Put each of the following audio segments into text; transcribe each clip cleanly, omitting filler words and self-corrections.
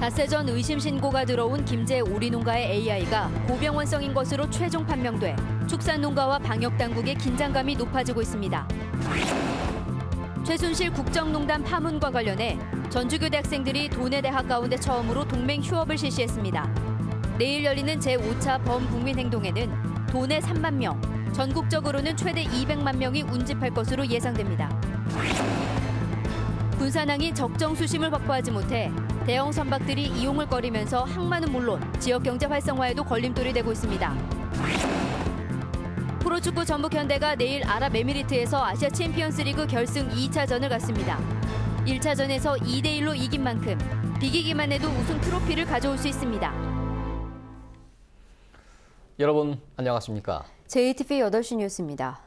닷새 전 의심 신고가 들어온 김제 오리농가의 AI가 고병원성인 것으로 최종 판명돼 축산농가와 방역당국의 긴장감이 높아지고 있습니다. 최순실 국정농단 파문과 관련해 전주교대 학생들이 도내대학 가운데 처음으로 동맹 휴업을 실시했습니다. 내일 열리는 제5차 범국민행동에는 도내 3만 명, 전국적으로는 최대 200만 명이 운집할 것으로 예상됩니다. 군산항이 적정 수심을 확보하지 못해 대형 선박들이 이용을 꺼리면서 항만은 물론 지역 경제 활성화에도 걸림돌이 되고 있습니다. 프로축구 전북 현대가 내일 아랍에미리트에서 아시아 챔피언스리그 결승 2차전을 갖습니다. 1차전에서 2대1로 이긴 만큼 비기기만 해도 우승 트로피를 가져올 수 있습니다. 여러분 안녕하십니까? JTV 8시 뉴스입니다.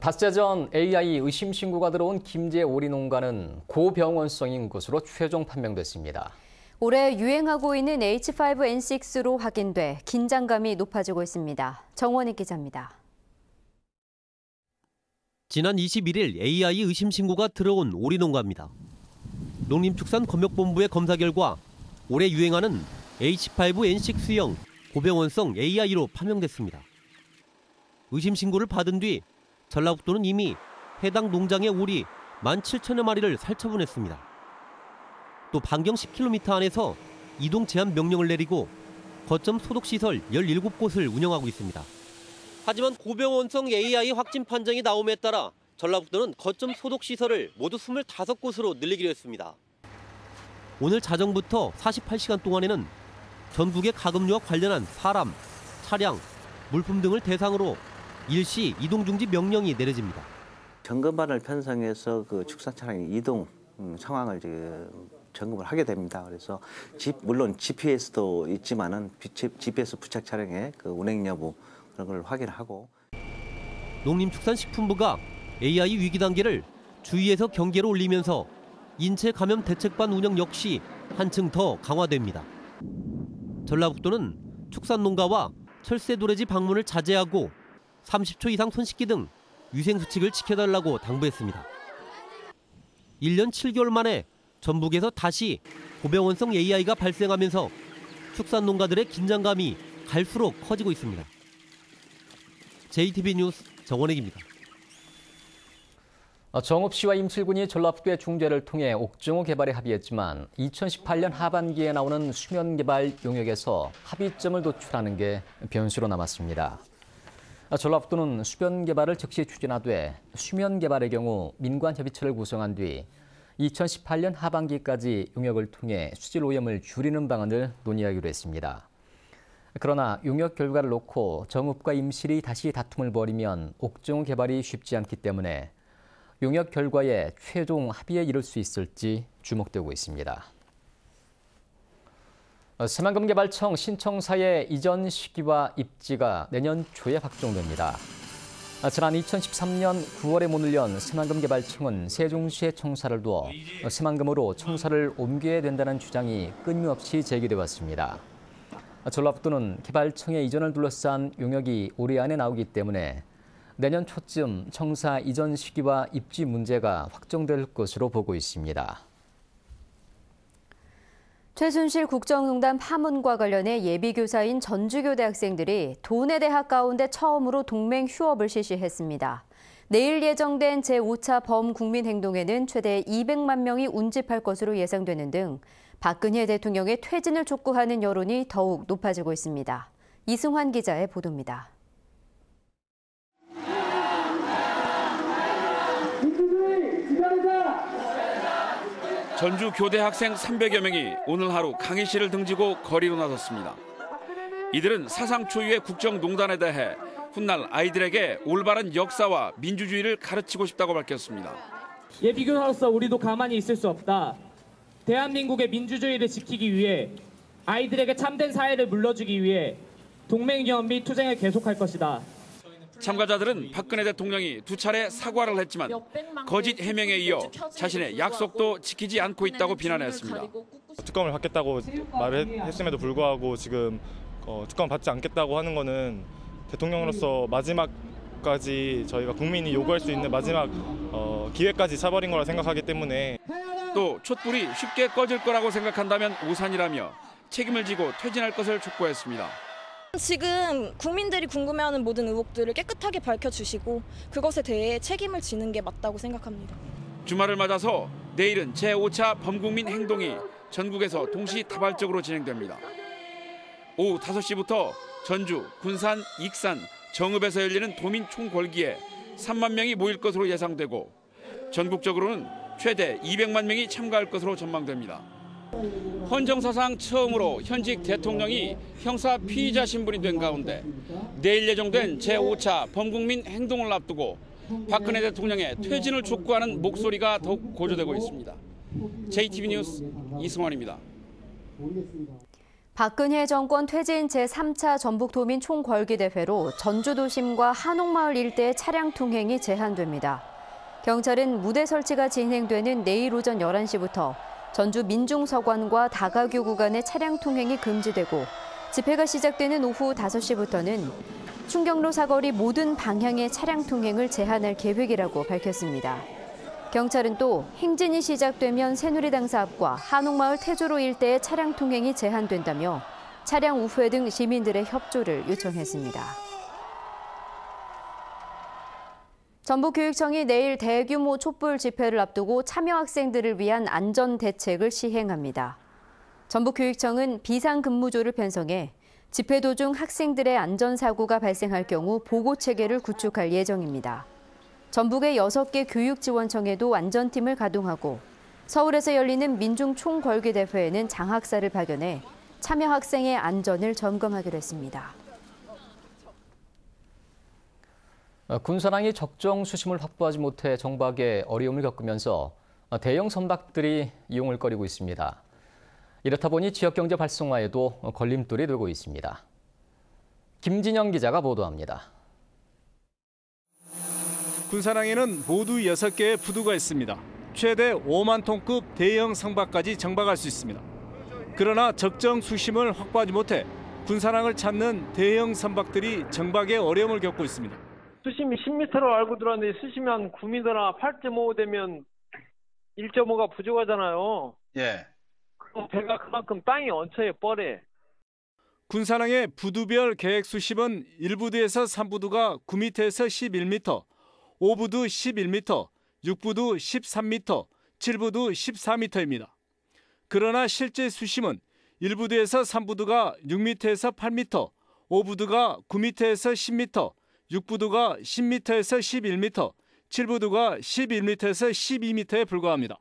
닷새 전 AI 의심 신고가 들어온 김제 오리농가는 고병원성인 것으로 최종 판명됐습니다. 올해 유행하고 있는 H5N6로 확인돼 긴장감이 높아지고 있습니다. 정원희 기자입니다. 지난 21일 AI 의심 신고가 들어온 오리농가입니다. 농림축산검역본부의 검사 결과 올해 유행하는 H5N6형 고병원성 AI로 판명됐습니다. 의심 신고를 받은 뒤 전라북도는 이미 해당 농장의 오리 17,000여 마리를 살처분했습니다. 또 반경 10km 안에서 이동 제한 명령을 내리고 거점 소독시설 17곳을 운영하고 있습니다. 하지만 고병원성 AI 확진 판정이 나옴에 따라 전라북도는 거점 소독시설을 모두 25곳으로 늘리기로 했습니다. 오늘 자정부터 48시간 동안에는 전국의 가금류와 관련한 사람, 차량, 물품 등을 대상으로 일시 이동 중지 명령이 내려집니다. 점검반을 편성해서 그 축산 차량의 이동 상황을 점검을 하게 됩니다. 그래서 물론 GPS도 있지만은 GPS 부착 차량의 그 운행 여부 그런 걸 확인하고. 농림축산식품부가 AI 위기 단계를 주의에서 경계로 올리면서 인체 감염 대책반 운영 역시 한층 더 강화됩니다. 전라북도는 축산농가와 철새도래지 방문을 자제하고 30초 이상 손 씻기 등 위생수칙을 지켜달라고 당부했습니다. 1년 7개월 만에 전북에서 다시 고병원성 AI가 발생하면서 축산농가들의 긴장감이 갈수록 커지고 있습니다. JTB 뉴스 정원익입니다. 정읍 시와 임실군이 전라북도의 중재를 통해 옥정호 개발에 합의했지만 2018년 하반기에 나오는 수면개발 용역에서 합의점을 도출하는 게 변수로 남았습니다. 전라북도는 수변개발을 즉시 추진하되 수면개발의 경우 민관협의체를 구성한 뒤 2018년 하반기까지 용역을 통해 수질 오염을 줄이는 방안을 논의하기로 했습니다. 그러나 용역 결과를 놓고 정읍과 임실이 다시 다툼을 벌이면 옥정호 개발이 쉽지 않기 때문에 용역 결과에 최종 합의에 이를 수 있을지 주목되고 있습니다. 새만금개발청 신청사의 이전 시기와 입지가 내년 초에 확정됩니다. 지난 2013년 9월에 문을 연 새만금개발청은 세종시에 청사를 두어 새만금으로 청사를 옮겨야 된다는 주장이 끊임없이 제기돼 왔습니다. 전라북도는 개발청의 이전을 둘러싼 용역이 올해 안에 나오기 때문에 내년 초쯤 청사 이전 시기와 입지 문제가 확정될 것으로 보고 있습니다. 최순실 국정농단 파문과 관련해 예비교사인 전주교대 학생들이 도내대학 가운데 처음으로 동맹 휴업을 실시했습니다. 내일 예정된 제5차 범국민행동에는 최대 200만 명이 운집할 것으로 예상되는 등 박근혜 대통령의 퇴진을 촉구하는 여론이 더욱 높아지고 있습니다. 이승환 기자의 보도입니다. 전주 교대 학생 300여 명이 오늘 하루 강의실을 등지고 거리로 나섰습니다. 이들은 사상 초유의 국정농단에 대해 훗날 아이들에게 올바른 역사와 민주주의를 가르치고 싶다고 밝혔습니다. 예비교사로서 우리도 가만히 있을 수 없다. 대한민국의 민주주의를 지키기 위해 아이들에게 참된 사회를 물려주기 위해 동맹위원 및 투쟁을 계속할 것이다. 참가자들은 박근혜 대통령이 2차례 사과를 했지만 거짓 해명에 이어 자신의 약속도 지키지 않고 있다고 비난했습니다. 특검을 받겠다고 말을 했음에도 불구하고 지금 특검을 받지 않겠다고 하는 것은 대통령으로서 마지막까지 저희가 국민이 요구할 수 있는 마지막 기회까지 차버린 거라 생각하기 때문에. 또 촛불이 쉽게 꺼질 거라고 생각한다면 오산이라며 책임을 지고 퇴진할 것을 촉구했습니다. 지금 국민들이 궁금해하는 모든 의혹들을 깨끗하게 밝혀주시고 그것에 대해 책임을 지는 게 맞다고 생각합니다. 주말을 맞아서 내일은 제5차 범국민 행동이 전국에서 동시다발적으로 진행됩니다. 오후 5시부터 전주, 군산, 익산, 정읍에서 열리는 도민 총궐기에 3만 명이 모일 것으로 예상되고 전국적으로는 최대 200만 명이 참가할 것으로 전망됩니다. 헌정사상 처음으로 현직 대통령이 형사 피의자 신분이 된 가운데 내일 예정된 제5차 범국민 행동을 앞두고 박근혜 대통령의 퇴진을 촉구하는 목소리가 더욱 고조되고 있습니다. JTB 뉴스 이승환입니다. 박근혜 정권 퇴진 제3차 전북도민 총궐기대회로 전주도심과 한옥마을 일대의 차량 통행이 제한됩니다. 경찰은 무대 설치가 진행되는 내일 오전 11시부터 전주 민중서관과 다가교 구간의 차량 통행이 금지되고 집회가 시작되는 오후 5시부터는 충경로 사거리 모든 방향의 차량 통행을 제한할 계획이라고 밝혔습니다. 경찰은 또 행진이 시작되면 새누리당 사업과 한옥마을 태조로 일대의 차량 통행이 제한된다며 차량 우회 등 시민들의 협조를 요청했습니다. 전북교육청이 내일 대규모 촛불 집회를 앞두고 참여 학생들을 위한 안전 대책을 시행합니다. 전북교육청은 비상근무조를 편성해 집회 도중 학생들의 안전사고가 발생할 경우 보고체계를 구축할 예정입니다. 전북의 6개 교육지원청에도 안전팀을 가동하고 서울에서 열리는 민중총궐기대회에는 장학사를 파견해 참여 학생의 안전을 점검하기로 했습니다. 군사랑이 적정 수심을 확보하지 못해 정박에 어려움을 겪으면서 대형 선박들이 이용을 꺼리고 있습니다. 이렇다 보니 지역경제 활성화에도 걸림돌이 되고 있습니다. 김진영 기자가 보도합니다. 군사랑에는 모두 6개의 부두가 있습니다. 최대 5만 톤급 대형 선박까지 정박할 수 있습니다. 그러나 적정 수심을 확보하지 못해 군사랑을 찾는 대형 선박들이 정박에 어려움을 겪고 있습니다. 수심이 10m로 알고 들었는데 수심이 한 9m나 8.5 되면 1.5가 부족하잖아요. 예. 그럼 배가 그만큼 땅이 얹혀요, 뻘에. 군사랑의 부두별 계획 수심은 1부두에서 3부두가 9m에서 11m, 5부두 11m, 6부두 13m, 7부두 14m입니다. 그러나 실제 수심은 1부두에서 3부두가 6m에서 8m, 5부두가 9m에서 10m, 6부두가 10m에서 11m, 7부두가 11m에서 12m에 불과합니다.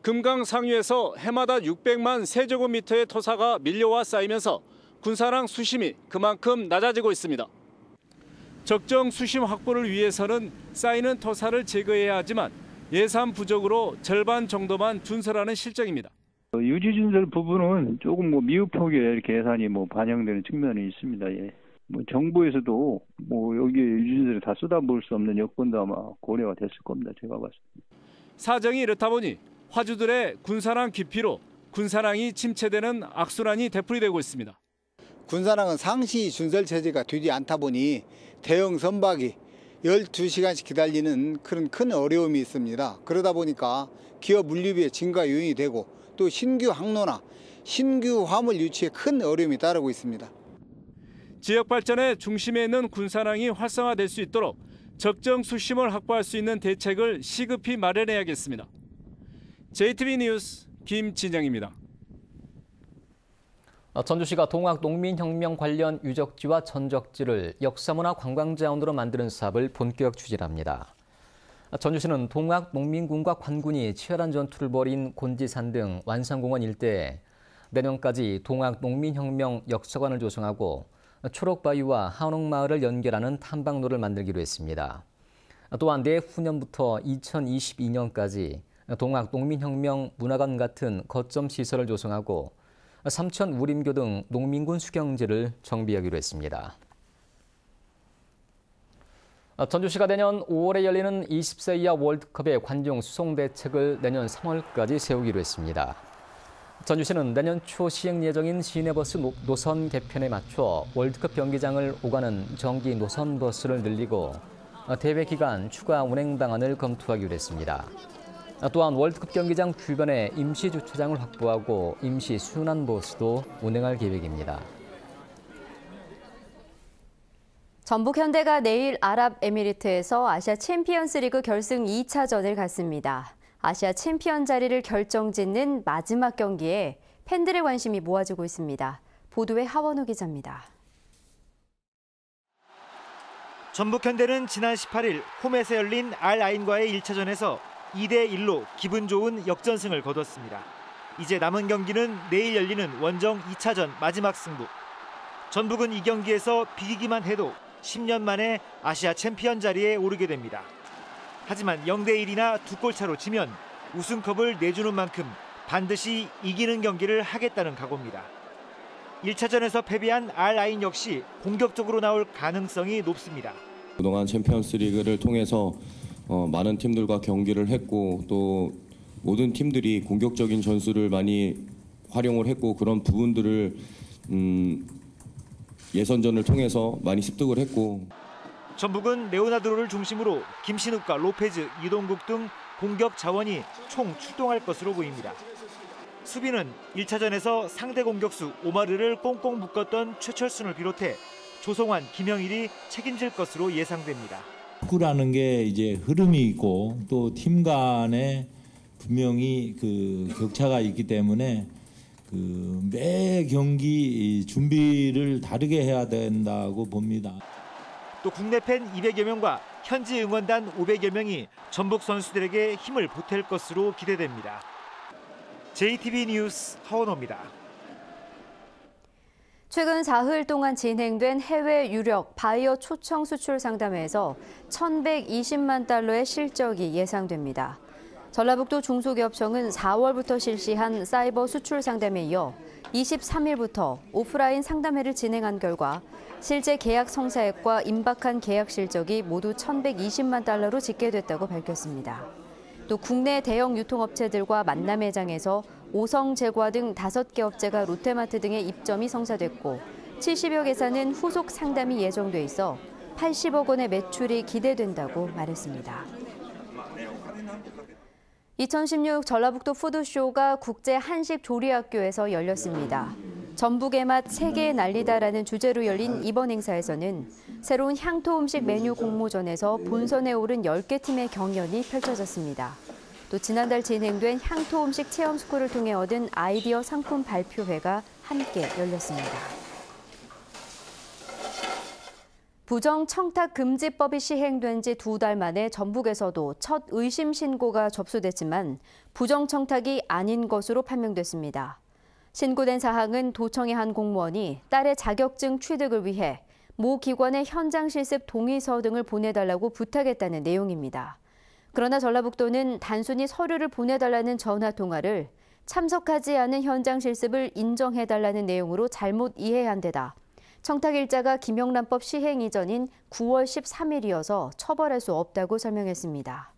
금강 상류에서 해마다 600만 세제곱미터의 토사가 밀려와 쌓이면서 군사랑 수심이 그만큼 낮아지고 있습니다. 적정 수심 확보를 위해서는 쌓이는 토사를 제거해야 하지만 예산 부족으로 절반 정도만 준설하는 실정입니다. 유지준설 부분은 조금 미흡하게 이렇게 예산이 반영되는 측면이 있습니다. 예. 정부에서도 여기에 유지준설을 다 쏟아부을 수 없는 여건도 아마 고려가 됐을 겁니다. 제가 봤을 때. 사정이 이렇다 보니 화주들의 군사랑 깊이로 군사랑이 침체되는 악순환이 되풀이되고 있습니다. 군사랑은 상시 준설 체제가 되지 않다 보니 대형 선박이 12시간씩 기다리는 그런 큰 어려움이 있습니다. 그러다 보니까 기업 물류비의 증가 요인이 되고 또 신규 항로나 신규 화물 유치에 큰 어려움이 따르고 있습니다. 지역 발전의 중심에 있는 군사랑이 활성화될 수 있도록 적정 수심을 확보할 수 있는 대책을 시급히 마련해야겠습니다. JTB 뉴스 김진영입니다. 전주시가 동학농민혁명 관련 유적지와 전적지를 역사문화 관광자원으로 만드는 사업을 본격 추진합니다. 전주시는 동학농민군과 관군이 치열한 전투를 벌인 곤지산 등 완산공원 일대에 내년까지 동학농민혁명 역사관을 조성하고 초록바위와 한옥마을을 연결하는 탐방로를 만들기로 했습니다. 또한 내후년부터 2022년까지 동학농민혁명 문화관 같은 거점 시설을 조성하고 삼천 우림교 등 농민군 수경지를 정비하기로 했습니다. 전주시가 내년 5월에 열리는 20세 이하 월드컵의 관중 수송 대책을 내년 3월까지 세우기로 했습니다. 전주시는 내년 초 시행 예정인 시내버스 노선 개편에 맞춰 월드컵 경기장을 오가는 정기 노선버스를 늘리고 대회 기간 추가 운행 방안을 검토하기로 했습니다. 또한 월드컵 경기장 주변에 임시 주차장을 확보하고 임시 순환버스도 운행할 계획입니다. 전북현대가 내일 아랍에미리트에서 아시아 챔피언스리그 결승 2차전을 갖습니다. 아시아 챔피언 자리를 결정짓는 마지막 경기에 팬들의 관심이 모아지고 있습니다. 보도에 하원우 기자입니다. 전북현대는 지난 18일 홈에서 열린 알아인과의 1차전에서 2대1로 기분 좋은 역전승을 거뒀습니다. 이제 남은 경기는 내일 열리는 원정 2차전 마지막 승부. 전북은 이 경기에서 비기기만 해도 10년 만에 아시아 챔피언 자리에 오르게 됩니다. 하지만 0대1이나 2골 차로 지면 우승컵을 내주는 만큼 반드시 이기는 경기를 하겠다는 각오입니다. 1차전에서 패배한 알아인 역시 공격적으로 나올 가능성이 높습니다. 그동안 챔피언스리그를 통해서 많은 팀들과 경기를 했고 또 모든 팀들이 공격적인 전술을 많이 활용을 했고 그런 부분들을 예선전을 통해서 많이 습득을 했고 전북은 레오나드로를 중심으로 김신욱과 로페즈, 이동국 등 공격 자원이 총 출동할 것으로 보입니다. 수비는 1차전에서 상대 공격수 오마르를 꽁꽁 묶었던 최철순을 비롯해 조성환, 김영일이 책임질 것으로 예상됩니다. 축구라는 게 이제 흐름이 있고 또 팀 간에 분명히 그 격차가 있기 때문에 매 경기 준비를 다르게 해야 된다고 봅니다. 또 국내 팬 200여 명과 현지 응원단 500여 명이 전북 선수들에게 힘을 보탤 것으로 기대됩니다. JTB 뉴스 하원호입니다. 최근 사흘 동안 진행된 해외 유력 바이어 초청 수출 상담회에서 1,120만 달러의 실적이 예상됩니다. 전라북도 중소기업청은 4월부터 실시한 사이버 수출 상담에 이어 23일부터 오프라인 상담회를 진행한 결과 실제 계약 성사액과 임박한 계약 실적이 모두 1,120만 달러로 집계됐다고 밝혔습니다. 또 국내 대형 유통업체들과 만남 회장에서 오성제과 등 5개 업체가 롯데마트 등의 입점이 성사됐고 70여 개사는 후속 상담이 예정돼 있어 80억 원의 매출이 기대된다고 말했습니다. 2016 전라북도 푸드쇼가 국제 한식 조리학교에서 열렸습니다. 전북의 맛 세계에 날리다라는 주제로 열린 이번 행사에서는 새로운 향토 음식 메뉴 공모전에서 본선에 오른 10개 팀의 경연이 펼쳐졌습니다. 또 지난달 진행된 향토 음식 체험 스쿨을 통해 얻은 아이디어 상품 발표회가 함께 열렸습니다. 부정청탁금지법이 시행된 지 2달 만에 전북에서도 첫 의심 신고가 접수됐지만 부정청탁이 아닌 것으로 판명됐습니다. 신고된 사항은 도청의 한 공무원이 딸의 자격증 취득을 위해 모 기관의 현장 실습 동의서 등을 보내달라고 부탁했다는 내용입니다. 그러나 전라북도는 단순히 서류를 보내달라는 전화 통화를 참석하지 않은 현장 실습을 인정해달라는 내용으로 잘못 이해한 데다 청탁일자가 김영란법 시행 이전인 9월 13일이어서 처벌할 수 없다고 설명했습니다.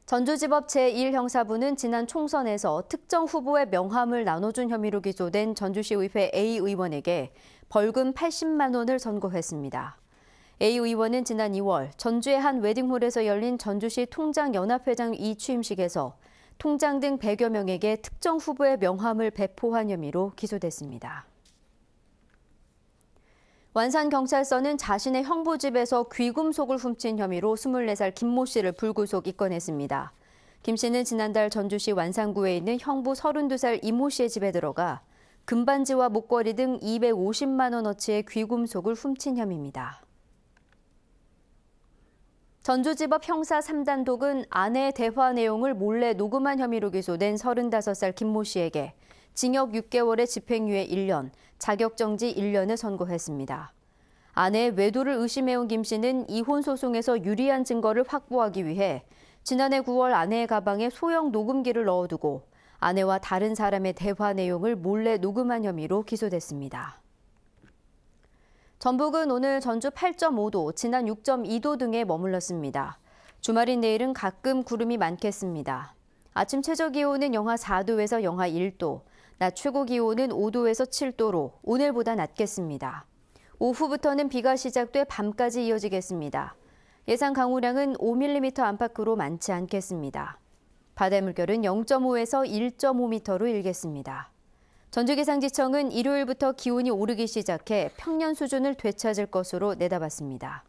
전주지법 제1형사부는 지난 총선에서 특정 후보의 명함을 나눠준 혐의로 기소된 전주시의회 A 의원에게 벌금 80만 원을 선고했습니다. A 의원은 지난 2월 전주의 한 웨딩홀에서 열린 전주시 통장연합회장 이취임식에서 통장 등 100여 명에게 특정 후보의 명함을 배포한 혐의로 기소됐습니다. 완산경찰서는 자신의 형부 집에서 귀금속을 훔친 혐의로 24살 김모 씨를 불구속 입건했습니다. 김 씨는 지난달 전주시 완산구에 있는 형부 32살 이모 씨의 집에 들어가 금반지와 목걸이 등 250만 원어치의 귀금속을 훔친 혐의입니다. 전주지법 형사 3단독은 아내의 대화 내용을 몰래 녹음한 혐의로 기소된 35살 김모 씨에게 징역 6개월의 집행유예 1년, 자격정지 1년을 선고했습니다. 아내의 외도를 의심해온 김 씨는 이혼 소송에서 유리한 증거를 확보하기 위해 지난해 9월 아내의 가방에 소형 녹음기를 넣어두고 아내와 다른 사람의 대화 내용을 몰래 녹음한 혐의로 기소됐습니다. 전북은 오늘 전주 8.5도, 지난 6.2도 등에 머물렀습니다. 주말인 내일은 가끔 구름이 많겠습니다. 아침 최저기온은 영하 4도에서 영하 1도, 낮 최고기온은 5도에서 7도로 오늘보다 낮겠습니다. 오후부터는 비가 시작돼 밤까지 이어지겠습니다. 예상 강우량은 5mm 안팎으로 많지 않겠습니다. 바다의 물결은 0.5에서 1.5m로 일겠습니다. 전주기상지청은 일요일부터 기온이 오르기 시작해 평년 수준을 되찾을 것으로 내다봤습니다.